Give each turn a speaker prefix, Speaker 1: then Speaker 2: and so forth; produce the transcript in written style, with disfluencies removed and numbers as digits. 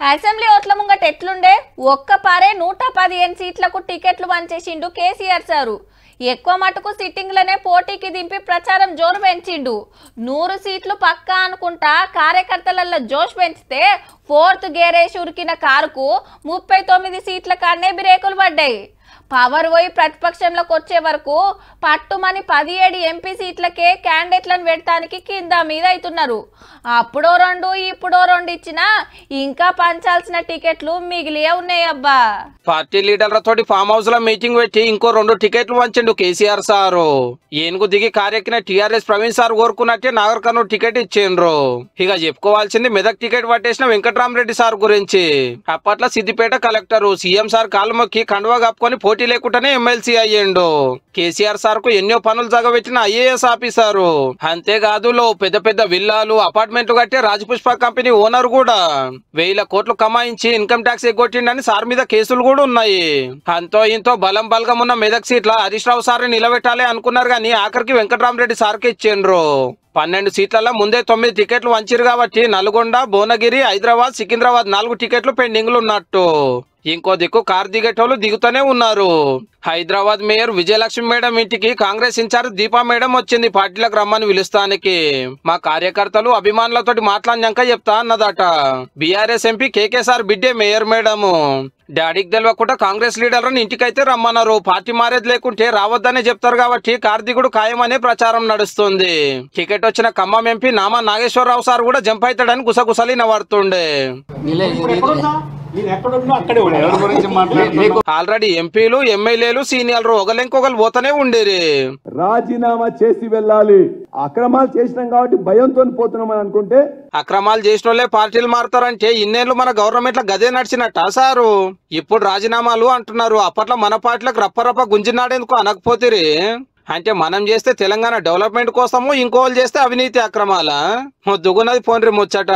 Speaker 1: Assembly ఓట్ల ముంగట ఎట్లుండే ఒక్క పారే 115 సీట్లకు టికెట్లు వంచేసిండు కేసీఆర్ సారు. ఎక్కువ మటుకు సిట్టింగ్లనే పోటీకి దింపి ప్రచారం జోరు పెంచిండు. 100 సీట్లు పక్కా అనుకుంటా కార్యకర్తలలో జోష్ పెంచితే ఫోర్త్ గేరేసి ఉరికిన కారుకు 39 సీట్ల కాడనే బ్రేకులు పడ్డాయి. పవర్ పోయి ప్రతిపక్షంలోకి వచ్చే వరకు పట్టుమని 17 ఎంపీ సీట్లకే క్యాండిడేట్లను పెట్టడానికి కింద మీద అవుతున్నారు. అప్పుడో 2 ఇప్పుడో 2 ఇచ్చినా ఇంకా పంచాల్సిన టికెట్లు మిగిలియే ఉన్నాయి. అబ్బా
Speaker 2: పార్టీ లీడర్లతోటి ఫామ్ హౌస్ లో మీటింగ్ పెట్టి ఇంకో 2 టికెట్లు వంచిండు కేసీఆర్ సారు. ఏనుగు దిగి కారెక్కిన టీఆర్ఎస్ ప్రవీణ్ సార్ కోరుకున్నట్టే నాగర్ కర్నూలు టికెట్ ఇచ్చిండ్రు. ఇక చెప్పుకోవాల్సింది మెదక్ టికెట్ పట్టేసిన వెంకటరామరెడ్డి సార్ గురించి. అప్పట్లో సిద్దిపేట కలెక్టర్ సీఎం సార్ కాలు మొక్కి కండువా కప్పుకొని పోటీ లేకుండానే ఎమ్మెల్సీ అయ్యిండు. కేసీఆర్ సార్ కు ఎన్నో పనులు జగబెట్టిన ఐఏఎస్ ఆఫీసరు. అంతేకాదు పెద్ద పెద్ద విల్లాలు అపార్ట్మెంట్లు కట్టే రాజపుష్ప కంపెనీ ఓనర్ కూడా 1000 కోట్లు కమాయించి ఇన్కమ్ ట్యాక్స్ ఎగ్గొట్టిండని సార్ మీద కేసులు కూడా ఉన్నాయి. అంతో ఇంతో బలం బలగం ఉన్న మెదక్ సీట్ల హరీష్ రావు సార్ నిలబెట్టాలి అనుకున్నారు గానీ ఆఖరికి వెంకటరామరెడ్డి సార్కి ఇచ్చిండ్రు. 12 సీట్లలో ముందే 9 టికెట్లు వంచిరు కాబట్టి నల్గొండ, భువనగిరి, హైదరాబాద్, సికింద్రాబాద్ 4 టికెట్లు పెండింగ్లు ఉన్నట్టు. ఇంకో దిక్కు కార్ దిగేటోళ్ళు దిగుతూనే ఉన్నారు. హైదరాబాద్ మేయర్ విజయలక్ష్మి మేడం ఇంటికి కాంగ్రెస్ ఇన్ఛార్జ్ దీపా మేడం వచ్చింది పార్టీలకు రమ్మని పిలుస్తానికి. మా కార్యకర్తలు అభిమానులతోటి మాట్లాడినాక చెప్తా అన్నదట. బీఆర్ఎస్ ఎంపీ కేకే సార్ బిడ్డే మేయర్ మేడము. డాడీకి తెలియకుండా కాంగ్రెస్ లీడర్లను ఇంటికైతే రమ్మన్నారు. పార్టీ మారేది లేకుంటే రావద్దనే చెప్తారు కాబట్టి కార్తీకుడు ఖాయమనే ప్రచారం నడుస్తుంది. టికెట్ వచ్చిన ఖమ్మం ఎంపీ నామా నాగేశ్వరరావు సార్ కూడా జంప్ అవుతాడని గుసగుసలి నవాడుతుండే. ఆల్రెడీ ఎంపీలు, ఎమ్మెల్యేలు, సీనియర్లు ఒకరికొకరు పోతూనే ఉండేది.
Speaker 3: రాజీనామా చేసి వెళ్ళాలి. అక్రమాలు చేసినాం కాబట్టి భయంతో పోతున్నామని అనుకుంటే
Speaker 2: అక్రమాలు చేసిన వాళ్ళే పార్టీలు మారుతారంటే ఇన్నేళ్లు మన గవర్నమెంట్ లో గదే నడిచినట్ట సారు. ఇప్పుడు రాజీనామాలు అంటున్నారు. అప్పట్లో మన పార్టీలకు రప్పరప్ప గుంజినాడేందుకు అనకపోతే అంటే మనం చేస్తే తెలంగాణ డెవలప్మెంట్ కోసము, ఇంకోళ్ళు చేస్తే అవినీతి అక్రమాల. దుగునది పోన్రి ముచ్చట.